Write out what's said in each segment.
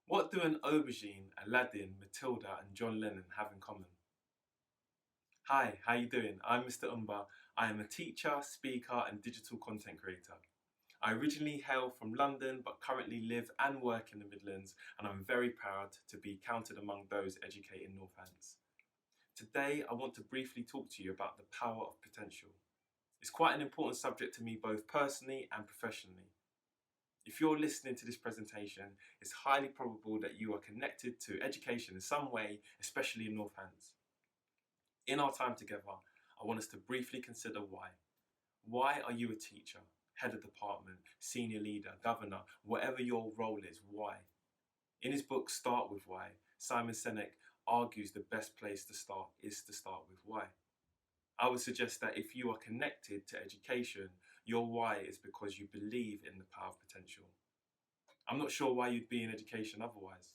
What do an aubergine, Aladdin, Matilda and John Lennon have in common? Hi, how you doing? I'm Mr. Umba. I am a teacher, speaker and digital content creator. I originally hail from London but currently live and work in the Midlands, and I'm very proud to be counted among those educating Northants. Today I want to briefly talk to you about the power of potential. It's quite an important subject to me both personally and professionally. If you're listening to this presentation, it's highly probable that you are connected to education in some way, especially in Northants. In our time together, I want us to briefly consider why. Why are you a teacher, head of department, senior leader, governor, whatever your role is, why? In his book, Start With Why, Simon Sinek argues the best place to start is to start with why. I would suggest that if you are connected to education, your why is because you believe in the power of potential. I'm not sure why you'd be in education otherwise.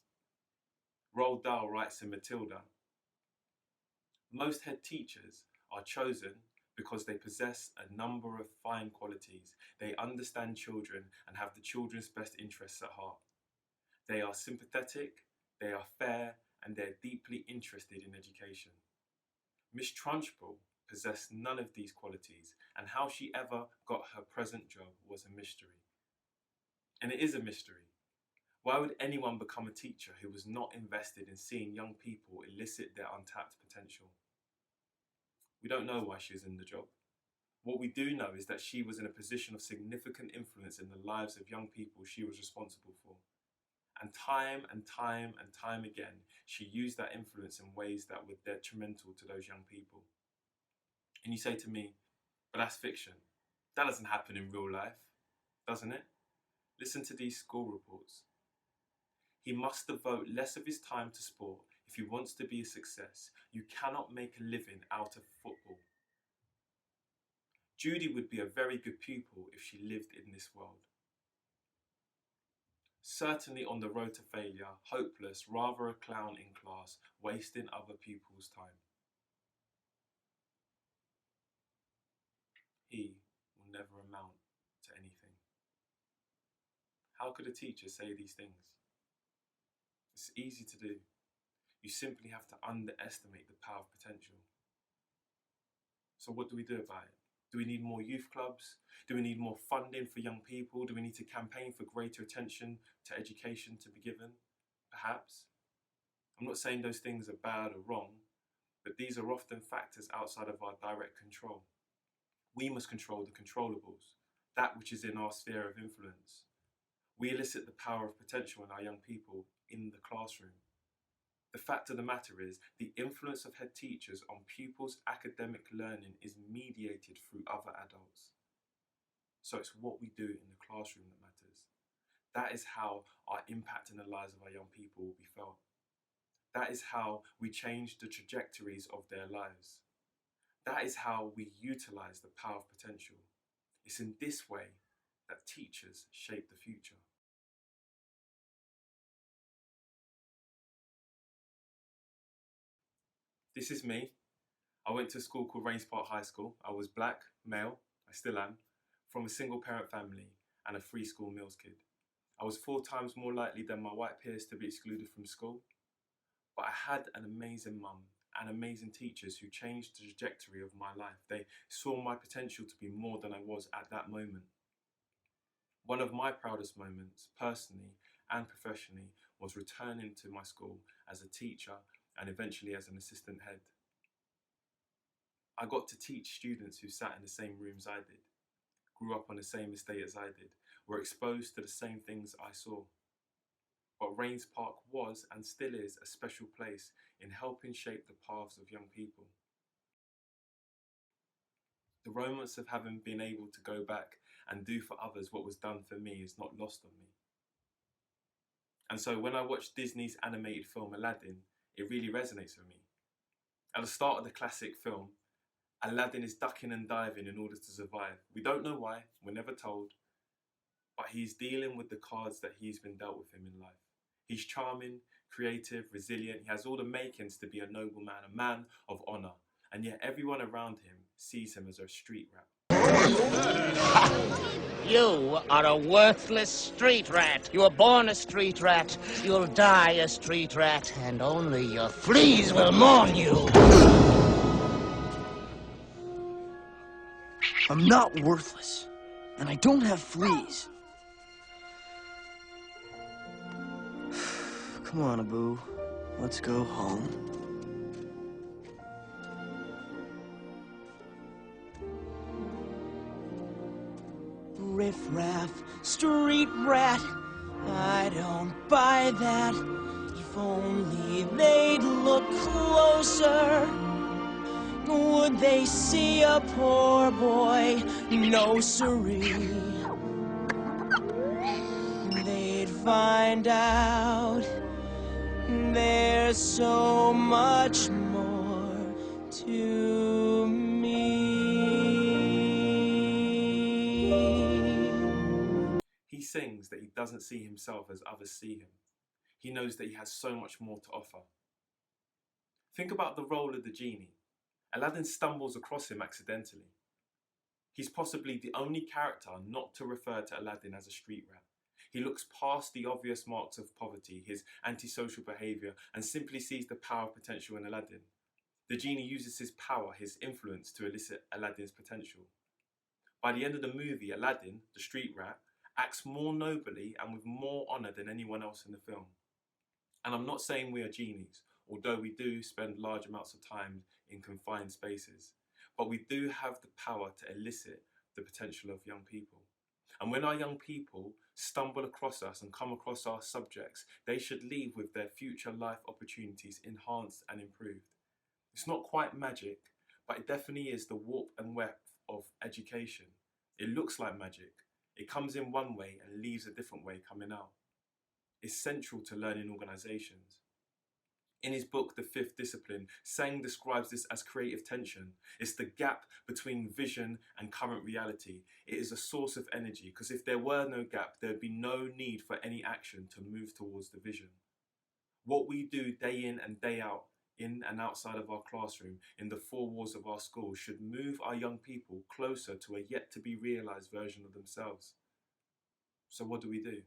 Roald Dahl writes in Matilda, most head teachers are chosen because they possess a number of fine qualities. They understand children and have the children's best interests at heart. They are sympathetic, they are fair, and they're deeply interested in education. Miss Trunchbull possessed none of these qualities, and how she ever got her present job was a mystery. And it is a mystery. Why would anyone become a teacher who was not invested in seeing young people elicit their untapped potential? We don't know why she was in the job. What we do know is that she was in a position of significant influence in the lives of young people she was responsible for. And time again, she used that influence in ways that were detrimental to those young people. And you say to me, but that's fiction. That doesn't happen in real life, doesn't it? Listen to these school reports. He must devote less of his time to sport if he wants to be a success. You cannot make a living out of football. Judy would be a very good pupil if she lived in this world. Certainly on the road to failure, hopeless, rather a clown in class, wasting other people's time. He will never amount to anything. How could a teacher say these things? It's easy to do. You simply have to underestimate the power of potential. So what do we do about it? Do we need more youth clubs? Do we need more funding for young people? Do we need to campaign for greater attention to education to be given? Perhaps. I'm not saying those things are bad or wrong, but these are often factors outside of our direct control. We must control the controllables, that which is in our sphere of influence. We elicit the power of potential in our young people in the classroom. The fact of the matter is, the influence of head teachers on pupils' academic learning is mediated through other adults. So it's what we do in the classroom that matters. That is how our impact in the lives of our young people will be felt. That is how we change the trajectories of their lives. That is how we utilize the power of potential. It's in this way that teachers shape the future. This is me. I went to a school called Rains Park High School. I was black, male, I still am, from a single parent family and a free school meals kid. I was 4 times more likely than my white peers to be excluded from school. But I had an amazing mum and amazing teachers who changed the trajectory of my life. They saw my potential to be more than I was at that moment. One of my proudest moments, personally and professionally, was returning to my school as a teacher and eventually as an assistant head. I got to teach students who sat in the same rooms I did, grew up on the same estate as I did, were exposed to the same things I saw. But Rains Park was and still is a special place in helping shape the paths of young people. The romance of having been able to go back and do for others what was done for me is not lost on me. And so when I watched Disney's animated film Aladdin, it really resonates with me. At the start of the classic film, Aladdin is ducking and diving in order to survive. We don't know why, we're never told, but he's dealing with the cards that he's been dealt with him in life. He's charming, creative, resilient. He has all the makings to be a noble man, a man of honour, and yet everyone around him sees him as a street rat. You are a worthless street rat. You were born a street rat. You'll die a street rat, and only your fleas will mourn you. I'm not worthless, and I don't have fleas. Come on, Abu. Let's go home. Riff-raff, street rat, I don't buy that. If only they'd look closer, would they see a poor boy? No siree. They'd find out there's so much more to me. He sings that he doesn't see himself as others see him. He knows that he has so much more to offer. Think about the role of the genie. Aladdin stumbles across him accidentally. He's possibly the only character not to refer to Aladdin as a street rat. He looks past the obvious marks of poverty, his antisocial behaviour, and simply sees the power potential in Aladdin. The genie uses his power, his influence, to elicit Aladdin's potential. By the end of the movie, Aladdin, the street rat, acts more nobly and with more honour than anyone else in the film. And I'm not saying we are genies, although we do spend large amounts of time in confined spaces, but we do have the power to elicit the potential of young people. And when our young people stumble across us and come across our subjects, they should leave with their future life opportunities enhanced and improved. It's not quite magic, but it definitely is the warp and weft of education. It looks like magic. It comes in one way and leaves a different way coming out. It's central to learning organisations. In his book, The Fifth Discipline, Sang describes this as creative tension. It's the gap between vision and current reality. It is a source of energy, because if there were no gap, there'd be no need for any action to move towards the vision. What we do day in and day out, in and outside of our classroom, in the four walls of our school, should move our young people closer to a yet to be realised version of themselves. So what do we do?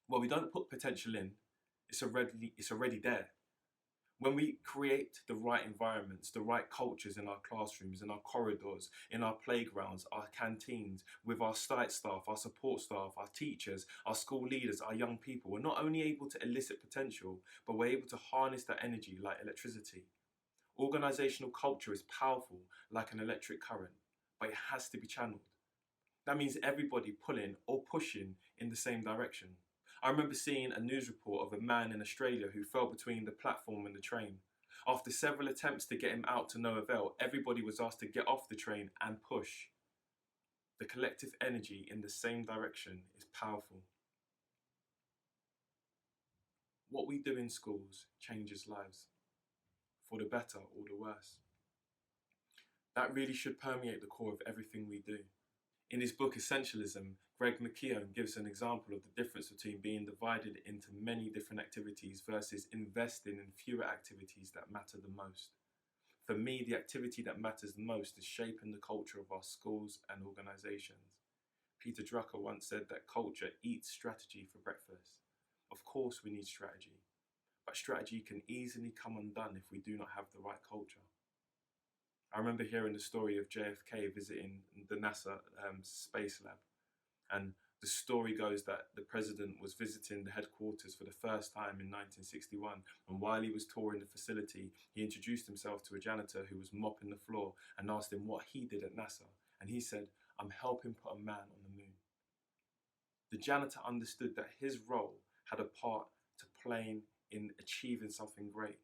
Well, we don't put potential in, it's already there. When we create the right environments, the right cultures in our classrooms, in our corridors, in our playgrounds, our canteens, with our site staff, our support staff, our teachers, our school leaders, our young people, we're not only able to elicit potential, but we're able to harness that energy like electricity. Organisational culture is powerful like an electric current, but it has to be channeled. That means everybody pulling or pushing in the same direction. I remember seeing a news report of a man in Australia who fell between the platform and the train. After several attempts to get him out to no avail, everybody was asked to get off the train and push. The collective energy in the same direction is powerful. What we do in schools changes lives, for the better or the worse. That really should permeate the core of everything we do. In his book Essentialism, Greg McKeown gives an example of the difference between being divided into many different activities versus investing in fewer activities that matter the most. For me, the activity that matters the most is shaping the culture of our schools and organisations. Peter Drucker once said that culture eats strategy for breakfast. Of course we need strategy, but strategy can easily come undone if we do not have the right culture. I remember hearing the story of JFK visiting the NASA space lab, and the story goes that the president was visiting the headquarters for the first time in 1961, and while he was touring the facility, he introduced himself to a janitor who was mopping the floor and asked him what he did at NASA, and he said, "I'm helping put a man on the moon." The janitor understood that his role had a part to play in achieving something great.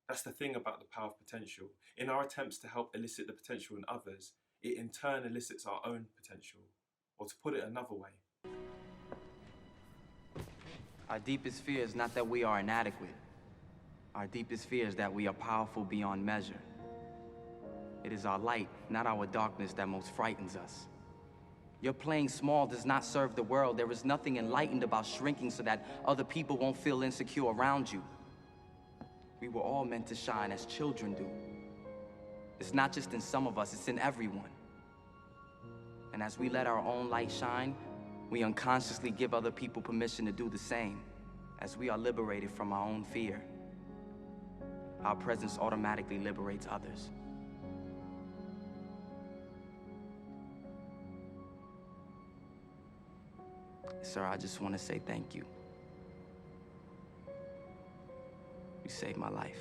That's the thing about the power of potential. In our attempts to help elicit the potential in others, it in turn elicits our own potential. Or to put it another way, Our deepest fear is not that we are inadequate. Our deepest fear is that we are powerful beyond measure. It is our light, not our darkness, that most frightens us. Your playing small does not serve the world. There is nothing enlightened about shrinking so that other people won't feel insecure around you. We were all meant to shine as children do. It's not just in some of us, it's in everyone. And as we let our own light shine, we unconsciously give other people permission to do the same. As we are liberated from our own fear, our presence automatically liberates others. Sir, I just want to say thank you. You saved my life.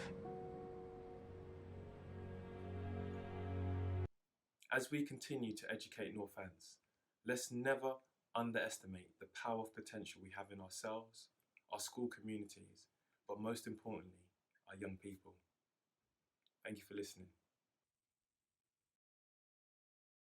as we continue to educate Northants, let's never underestimate the power of potential we have in ourselves, our school communities, but most importantly, our young people. Thank you for listening.